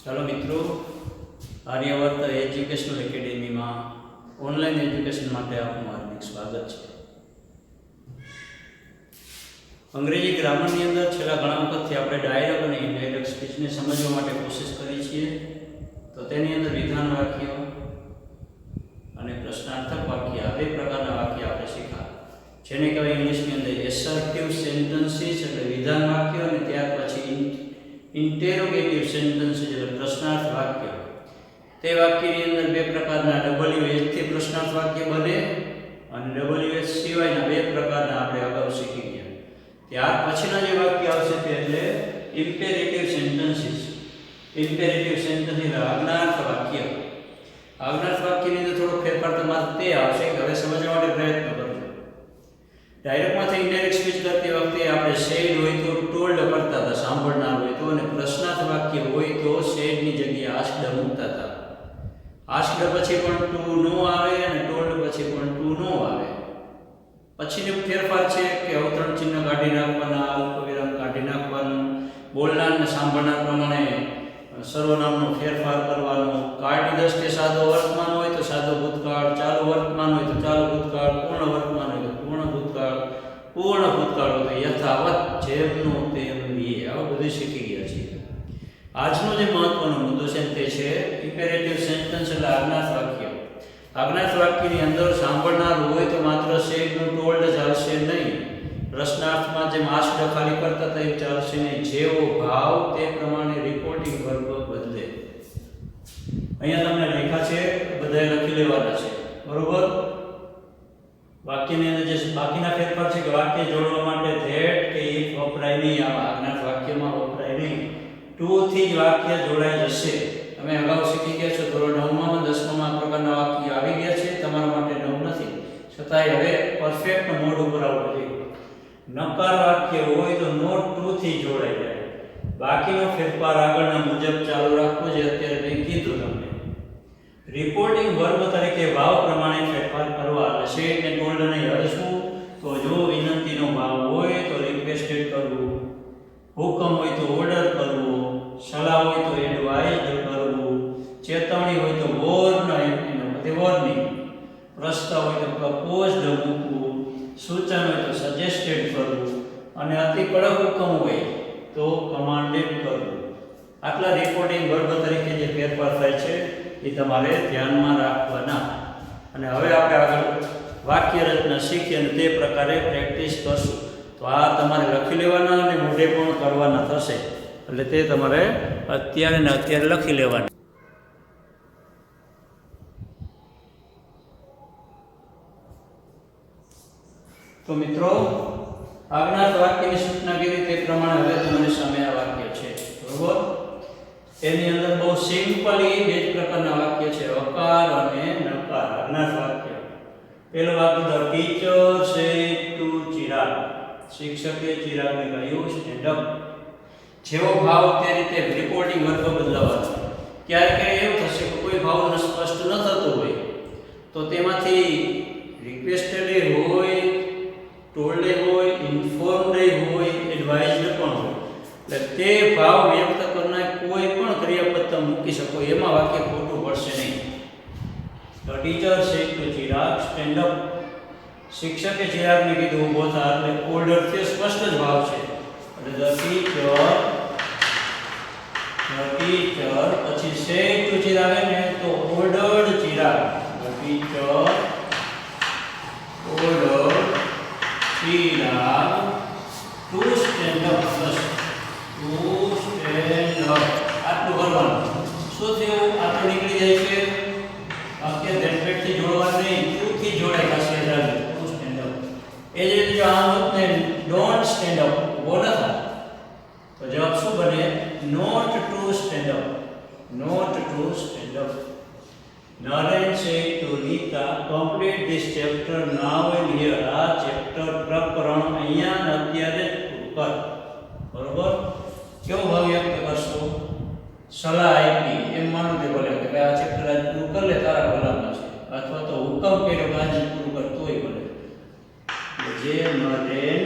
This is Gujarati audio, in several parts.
ચાલો મિત્રો, આર્યવર્ત એજ્યુકેશનલ એકેડેમીમાં ઓનલાઈન એજ્યુકેશન માટે આપનું હાર્દિક સ્વાગત છે. અંગ્રેજી ગ્રામરની અંદર છેલ્લા ઘણા વખતથી આપણે ડાયરેક્ટ અને ઇનડાયરેક્ટ સ્પીચને સમજવા માટે કોશિશ કરી છીએ. તો તેની અંદર વિધાન વાક્ય અને પ્રશ્નાર્થક વાક્ય આ બે પ્રકારના વાક્ય આપણે શીખ્યા, જેને કહેવાય ઇંગ્લિશની અંદર એસર્ટિવ સેન્ટેન્સીસ એટલે વિધાન વાક્ય, અને ત્યાર પછી ઇન્ટેરોગેટિવ સેન્ટેન્સીસ એટલે પ્રશ્નાર્થ વાક્ય. તે વાક્યની અંદર બે પ્રકારના WH થી પ્રશ્નાર્થ વાક્ય બને અને WH સિવાયના બે પ્રકારના આપણે અગાઉ શીખી ગયા. ત્યાર પછીના જે વાક્ય આવશે તે એટલે ઇમ્પેરેટિવ સેન્ટેન્સીસ. ઇમ્પેરેટિવ સેન્ટેન્સ એટલે આજ્ઞાર્થ વાક્ય. આજ્ઞાર્થ વાક્યની અંદર થોડો ફેરફાર તમારે તે આવશે કે હવે સમજવા માટે પ્રયત્ન કરજો. ડાયરેક્ટમાંથી ઇનડાયરેક્ટ સ્પીચ કરતી વખતે આપણે સેડ હોય તો ટોલ્ડ કરતા હતા, સાંભળનાર હોય તો, અને પ્રશ્નાર્થ વાક્ય હોય તો સેડની જગ્યાએ આસ્ક્ડ મૂકતા હતા. આસ્ક્ડ પછી પણ ટુ નો આવે અને ટોલ્ડ પછી પણ ટુ નો આવે. પછીનો ફેરફાર છે કે અવતરણ ચિહ્ન કાઢી નાખવાના, અલ્પવિરામ કાઢી નાખવાનું, બોલનાર અને સાંભળનાર પ્રમાણે સર્વનામનો ફેરફાર કરવાનો, કાળની દ્રષ્ટિએ સાદો વર્તમાન હોય તો સાદો ભૂતકાળ, ચાલુ વર્તમાન હોય તો ચાલુ ભૂતકાળ, પૂર્ણ વર્તમાન હોય તો પૂર્ણ ભૂતકાળ, પૂર્ણ ભૂતકાળ હોય તો યથાવત, જેમનું તેમ રહીએ. આવું બધું શીખી ગયા છીએ. આજનો જે મહત્વનો મુદ્દો છે તે છે ઇમ્પેરેટિવ સેન્ટેન્સ એટલે આજ્ઞાર્થ વાક્ય. આજ્ઞાર્થ વાક્યની અંદર સાંભળનાર હોય તો માત્ર સેડનું ટોલ્ડ ચાલશે નહીં. પ્રશ્નાર્થમાં જેમ આસ્ક્ડ ખાલી કરતા હતા એ ચાલશે નહીં. જેવો ભાવ તે પ્રમાણે રિપોર્ટિંગ વર્બ બદલે. અહીંયા તમને લખ્યા છે, બધાએ લખી લેવાના છે, બરોબર? વાક્યની અંદર જે બાકીના ફેરફાર છે કે વાક્ય જોડવા માટે ધેટ કે ઇફ વપરાય નહીં, આ આજ્ઞાર્થ વાક્યમાં વપરાય નહીં. ટુ થી જ વાક્ય જોડાઈ જશે. તમે અગાઉ શીખી ગયા છો, ધોરણ 9માં અને 10માં આ પ્રકારના વાક્ય આવી ગયા છે, તમારા માટે નવું નથી, છતાંય હવે પરફેક્ટ મોડ ઉપર આવવું જોઈએ. નકાર વાક્ય હોય તો નોટ ટુ થી જોડાઈ જાય. બાકીનો ફેરફાર આગળના મુજબ ચાલુ રાખવો, જે અત્યારે મેં કીધું તમને. રિપોર્ટિંગ વર્બ તરીકે ભાવ પ્રમાણે ફેરફાર કરવા. એટલે સેડ ને ટોલ્ડ નહીં. હવે શું? તો જો વિનંતીનો ભાવ હોય તો રિક્વેસ્ટેડ કરવું, હુકમ હોય તો ઓર્ડર કરવો, સલાહ હોય તો એડવાઇઝ કરવું, ચેતવણી હોય તો વોર્નિંગ, પ્રસ્તાવ હોય તો પ્રપોઝડ મૂકવું, સૂચન હોય તો સજેસ્ટેડ કરવું, અને અતિ કડક હુકમ હોય તો કમાન્ડેડ કરવું. આટલા રિપોર્ટિંગ વર્બ તરીકે જે ફેરફાર થાય છે એ તમારે ધ્યાનમાં રાખવાના. અને હવે આપણે આગળ વાક્ય રચના શીખી અને તે પ્રકારે પ્રેક્ટિસ કરશું. તો આ તમારે લખી લેવાના અને મોઢે પણ કરવાના થશે. એટલે તે તમારે અત્યારે ને અત્યારે લખી લેવાના. તો મિત્રો, આજ્ઞાર્થ વાક્યની સૂચના કરી તે પ્રમાણે હવે તમારી સામે આ વાક્ય છે, બરોબર? એની અંદર બહુ સિમ્પલી બે જ પ્રકારના વાક્ય છે, અકાર અને નકાર. આજ્ઞાર્થ વાક્ય. પહેલું વાક્ય, the teacher said to Chirag. શિક્ષકે ચિરાગને કહ્યું સ્ટેન્ડ અપ. જેવો ભાવ તે રીતે રિપોર્ટિંગ વર્બ બદલાવાનો. ક્યારેક એવું થશે કે કોઈ ભાવ સ્પષ્ટ ન થતો હોય તો તેમાંથી રિક્વેસ્ટેડ હોય, ટોલ્ડ હોય, ઇન્ફોર્મ્ડ હોય, એડવાઇઝડ પણ હોય. એટલે તે ભાવ વ્યક્ત કરનાર કોઈ પણ ક્રિયાપદ મૂકી શકો, એમાં વાક્ય ખોટું પડશે નહીં. The teacher said to Chirag stand up. શિક્ષકે ચિરાગને કીધું ઊભો થા. એટલે ઓર્ડરથી સ્પષ્ટ જ ભાવ છે. એટલે ધ ટીચર પછી સેડ ટુ ચિરાગ ને તો ordered Chirag. The teacher ordered Chirag two stand up. Two stand up. આટલું કરવાનું. શું થયું? આટલું નીકળી જાય છે. વાક્ય ધેટ થી જોડવા નહીં, ટુ થી જોડાય. ખાસ યાદ રાખજો, ટુ સ્ટેન્ડ અપ. એ જ રીતે જો આમ હોત ને ડોન્ટ સ્ટેન્ડ અપ, ઉભો ન થા, તો જવાબ શું બને? Not to stand up. Not to stand up. Naren said to Rita, complete this chapter now and here. આ ચેપ્ટર પ્રકરણ અહીંયા ને અત્યારે જ પૂરું કર. બરોબર? કેવો ભાવ વ્યક્ત કરશો? સલાહ આપી એમ માનો તે બોલે કે આ ચેપ્ટર આજ પૂરું કર લે, તારા ભલામાં છે. અથવા તો હુકમ કર્યો કે આજે પૂરું કર તોય બોલે. જે નરેન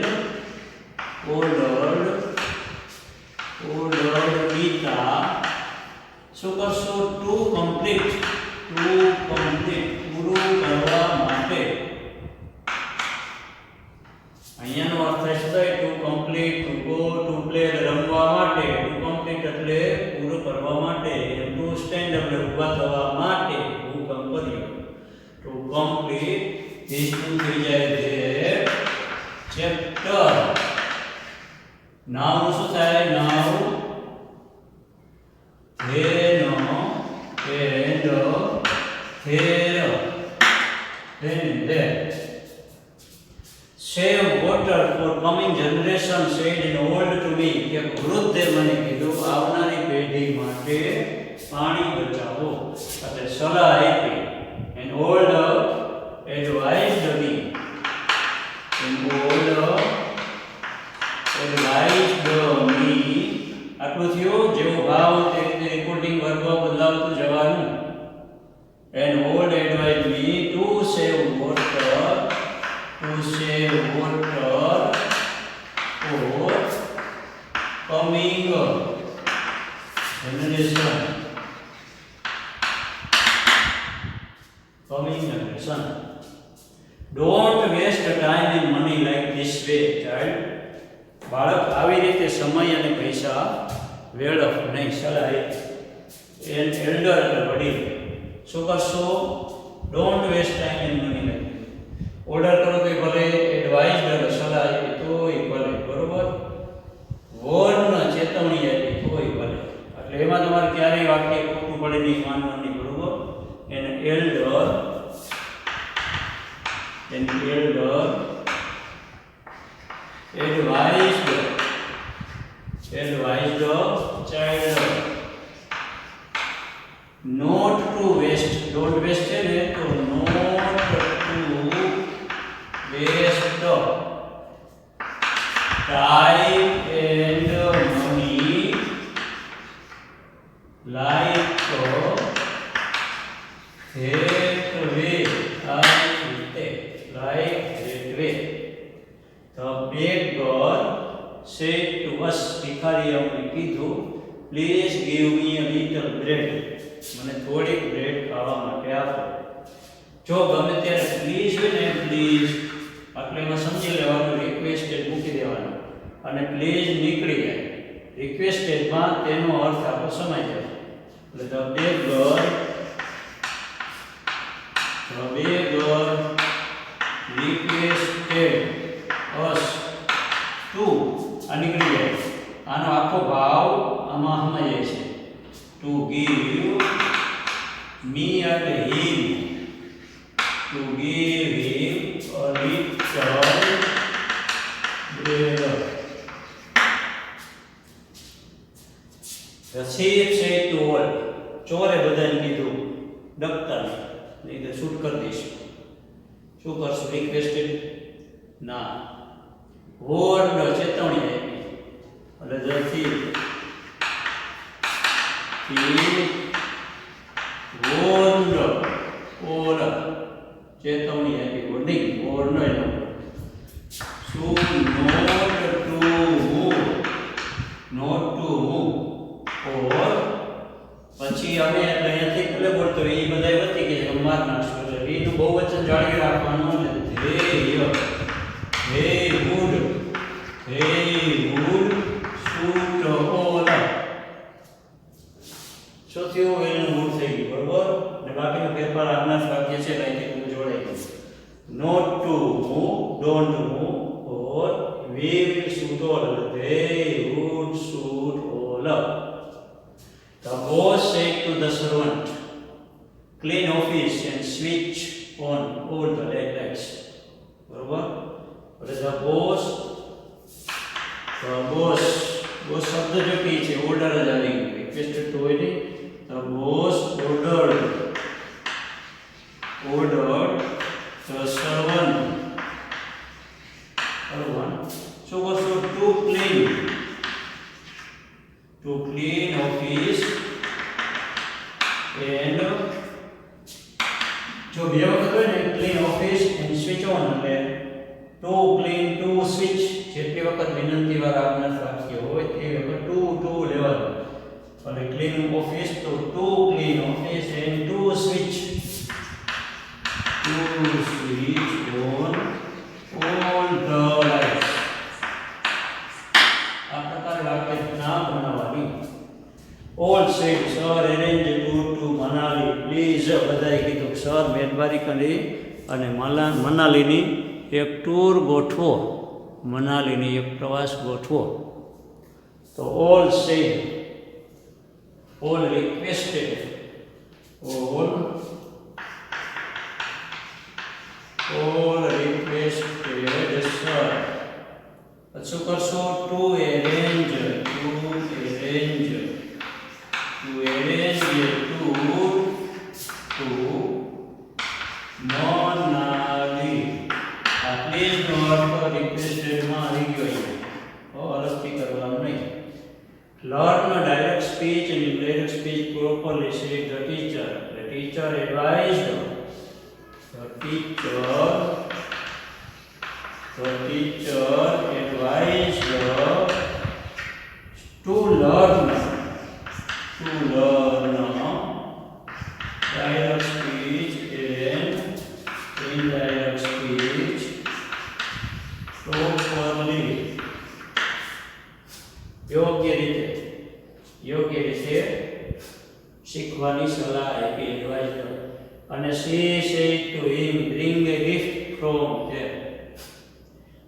ઓર્ડર્ડ Rita પ્લે રમવા માટે, ટુ કમ્પ્લીટ એટલે પૂરું કરવા માટે, એમ ટુ સ્ટેન્ડ એટલે ઊભા થવા માટે હું કામ કર્યું. ટુ કમ્પ્લીટ ધીસ ટુ થઈ જાય છે ચેપ્ટર. નાઉ શું થાય? નાઉ ધેનો and there then there. Save water for coming generation, said an old to me. કે વૃદ્ધે મને કીધું આવનારી પેઢી માટે પાણી બચાવો એટલે સલાહ આપી. An old advised me. An old advised me. આટલું થયું. જેવું ભાવ તે રીતે રિપોર્ટિંગ વર્ગમાં બદલાવતું જવાનું. An old advised me to save water for coming generation. Don't waste time and money like this way, child. બાળક આવી રીતે સમય અને પૈસા વેડફ નહીં. સલાહ એન એલ્ડર એટલે વડીલ. શું કરશો? Don't waste time and money like. Order કરો તો ભલે, એડવાઇઝ એટલે સલાહ આપી તોય ભલે, બરોબર. વોર્ન ચેતવણી આપી તોય ભલે. એટલે એમાં તમારે ક્યારેય વાક્ય ખોટું પડે નહીં, માનવાની, બરોબર. An elder advised child not to waste. Don't waste છે ને, તો not to waste time and money like that way. The beggar said to us, ભિખારી અમને કીધું, please give me a little bread. મને થોડીક બ્રેડ ખાવા માટે આપો. જો ગમે ત્યારે પ્લીઝ હોય ને, પ્લીઝ એટલે એમાં સમજી લેવાનું રિક્વેસ્ટેડ મૂકી દેવાનું અને પ્લીઝ નીકળી જાય. રિક્વેસ્ટેડમાં તેનો અર્થ આપણો સમાઈ જાય. એટલે the beggar requested us to, આ નીકળી જાય. આનો આખો ભાવ આમાં સમાઈ જાય છે. ટુ ગીવ મી એટલે him, to give him a little bread. The thief said to all. ચોરે બધાને કીધું, ડકતા નહીં તો શૂટ કરી દઈશું. શું કરશું? રિક્વેસ્ટેડ ના, વોર્ડ ચેતવણી આપી. એટલે the thief warned or ચેતવણી આપી. વોર્નિંગ, વોર્ન એનો શું? not to move or પછી અમે અહીંયાથી ભલે બોલતો એ બધા વધી કે માર નાખશું. એટલે એનું બહુવચન જાળવી રાખવાનું. they would shoot all. શું થયું? એનું મૂળ થઈ ગયું, બરોબર. અને બાકીનો ફેરફાર આજના જ વાક્ય છે, અહીંથી જોડાઈ ગયું. not to move, don't move, or we will shoot all. they would shoot all. The boss said to the servant, clean office and switch on all the lights. બરોબર. એટલે the boss શબ્દ જો કે છે, ઓર્ડર જ આવી ગયું. રિક્વેસ્ટેડ તો હોય નહીં. The boss ordered the servant શું કરશો? to clean office and જો બે વખત હોય ને, clean office and switch on એટલે to clean to switch. જેટલી વખત વિનંતી વાળા આપનાર વાક્ય હોય તે વખત to લેવાનું. અને clean office તો to clean office and to switch on all the lights. આ પ્રકારે સાથે વાક્ય ના બનાવવાની. All sad sir arrange tour to Manali please. બધાએ કીધું સર મહેરબાની કરી અને મનાલીની એક ટૂર ગોઠવો, મનાલીની એક પ્રવાસ ગોઠવો. તો all said, all requested, all requested sir. શું કરશો? To arrange tour to Manali. આ પ્લીઝનો અર્થ રિક્વેસ્ટેડમાં આવી ગયો, અલગથી કરવાનું નહીં. Learn direct speech and indirect speech properly, said the teacher. The teacher advised to learn direct speech and indirect speech properly. યોગ્ય રીતે શીખવાની સલાહ આપી, એડવાઇઝ. અને she said to him, bring a gift from there.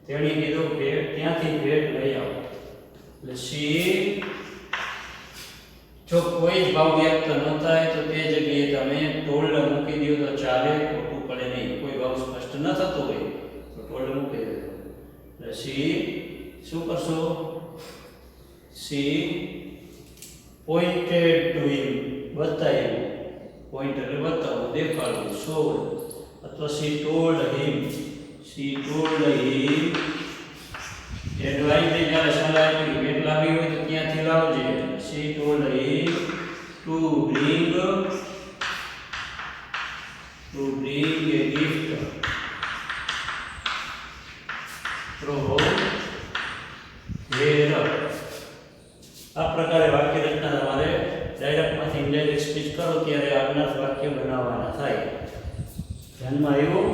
તેણે કીધું કે ત્યાંથી ભેટ લઈ આવો. એટલે જો કોઈ જ ભાવ વ્યક્ત ન થાય તો તે જગ્યાએ તમે ટોલ્ડ મૂકી દો તો ચાલે, ખોટું પડે નહીં. કોઈ ભાવ સ્પષ્ટ ન થતો હોય તો ટોલ્ડ મૂકી દો. એટલે શું કરશો? she pointed to him, બતાવ્યું. પોઈન્ટ એટલે બતાવવું, દેખાડવું, શોડ. અથવા she told him, એડવાઇસ ની જ્યારે સલાહ આપી, ભેટ લાવી હોય તો ત્યાંથી લાવજે. she told him to bring a gift from there. આ પ્રકારે વાક્ય રચના તમારે ડાયરેક્ટમાંથી ઇનડાયરેક્ટ સ્પીચ કરો ત્યારે આજ્ઞાર્થ વાક્ય બનાવવાના થાય. ધ્યાનમાં આવ્યું?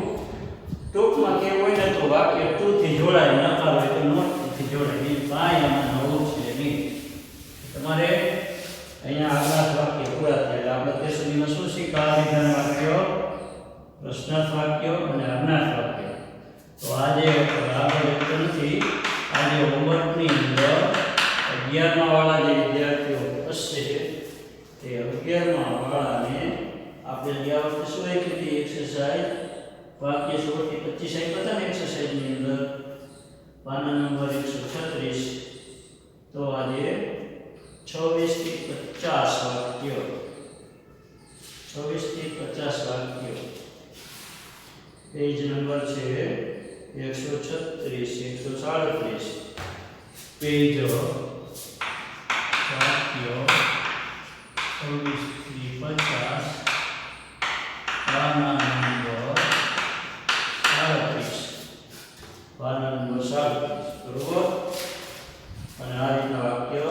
ટૂંકમાં કેવું હોય ને તો વાક્ય ટુ થી જોડાય, નકાર હોય તો નોટ થી જોડાય. એ કાંઈ આમાં નવું છે નહીં. તમારે અહીંયા આજ્ઞાર્થ વાક્ય પૂરા થાય એટલે આપણે તે સુધીમાં શું શીખ્યા? વિધાન વાક્ય, પ્રશ્નાર્થ વાક્ય અને આજ્ઞાર્થ વાક્ય. તો આજે આગળ એટલું નથી. આજે હોમવર્કની અંદર 11મા વાળા જે વિદ્યાર્થીઓ હશે તે 11મા વાળાને આપણે ગયા વખતે શું આપી હતી? એક્સરસાઇઝ વાક્ય 16 થી 25 આપ્યા હતા ને એક્સરસાઇઝની અંદર, પાના નંબર 136. તો આજે 26 થી 50 વાક્યો, 26 થી 50 વાક્યો. પેજ નંબર છે 136 137. પેજ વાક્યો 26 થી 50, પાના નંબર 37. બરોબર? અને આ રીતના વાક્ય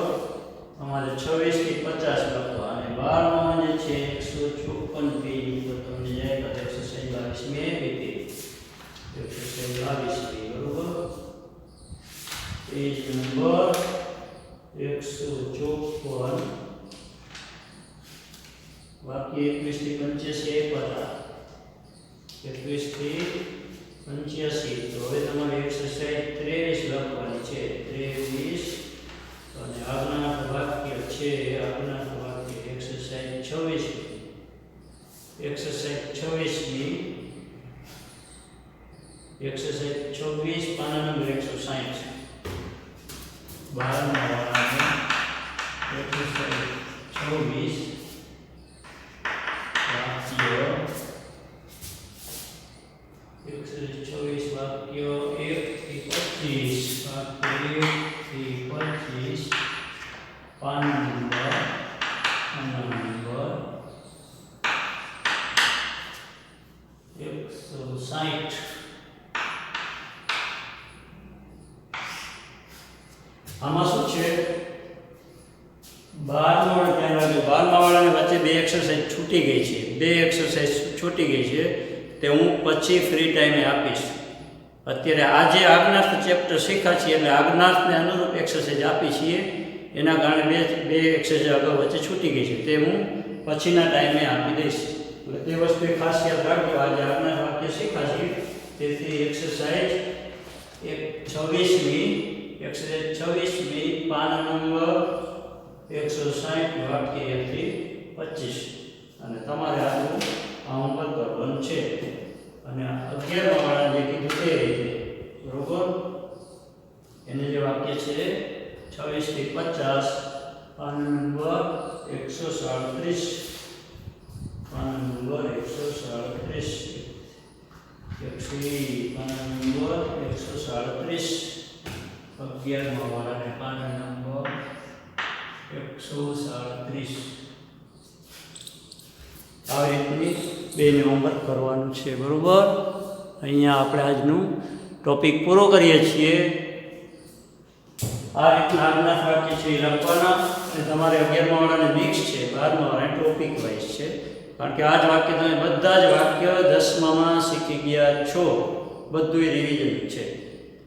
અમારે 26 થી 50 લખવા. અને 12માં જે છે 154 પેજ ઉપર તમને જાય તો એક્સરસાઇઝ 22મી આપી હતી. એક્સરસાઇઝ 22મી. બરોબર? પેજ નંબર 154 વાક્ય 21 થી 85 આપ્યા હતા. 21 થી 85. તો હવે તમારે એક્સરસાઇઝ 23 લખવાની છે. 23 અને આજ્ઞાર્થ વાક્ય છે. આજ્ઞાર્થ વાક્ય એક્સરસાઇઝ 26. એક્સરસાઇઝ 26ની એક્સરસાઇઝ 26 પાના નંબર 160. 12મા વાળાને એક્સરસાઇઝ 26 વાક્ય 124 વાક્યો 1 થી 25. વાક્ય 1 થી 25 પાના નંબર 160. આમાં શું છે? 12મા વાળાને વચ્ચે બે એક્સરસાઇઝ છૂટી ગઈ છે. બે એક્સરસાઇઝ છૂટી ગઈ છે તે હું પછી ફ્રી ટાઈમે આપીશ. અત્યારે આજે આજ્ઞાર્થ ચેપ્ટર શીખ્યા છીએ એટલે આજ્ઞાર્થને અનુરૂપ એક્સરસાઇઝ આપી છીએ. એના કારણે બે એક્સરસાઇઝ આગળ વચ્ચે છૂટી ગઈ છે, તે હું પછીના ટાઈમે આપી દઈશ. એટલે તે વસ્તુ ખાસ યાદ રાખજો. આજે આજ્ઞાર્થ વાક્ય શીખ્યા છીએ, તેથી એક્સરસાઇઝ 26મી એક્સરસાઇઝ 26મી પાન નંબર 160 વાક્ય 1 થી 25 અને તમારે આનું હોમવર્ક કરવાનું છે. અને 11મા વાળા જે કીધું તે રીતે બરોબર. એને જે વાક્ય છે 26 થી 50 PAN number 137 PAN number 137 PAN number 137 11મા વાળાને પાન નંબર 137 આવી રીતની બેને હોમવર્ક કરવાનું છે બરોબર. અહીંયા આપણે આજનું ટોપિક પૂરો કરીએ છીએ. આ રીતના આજ્ઞાર્થ વાક્ય છે એ લખવાના અને તમારે 11મા વાળાને મિક્સ છે, 12મા વાળાને ટોપિક વાઇઝ છે. કારણ કે આ જ વાક્ય તમે બધા જ વાક્ય 10મામાં શીખી ગયા છો, બધું રિવિઝન છે.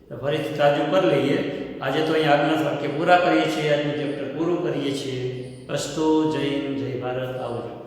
તો ફરીથી તાજું કરી લઈએ. આજે તો અહીંયા આજ્ઞાર્થ વાક્ય પૂરા કરીએ છીએ, આજનું ચેપ્ટર પૂરું કરીએ છીએ. અસ્તુ. જય હિન્દ, જય ભારત. આવજો.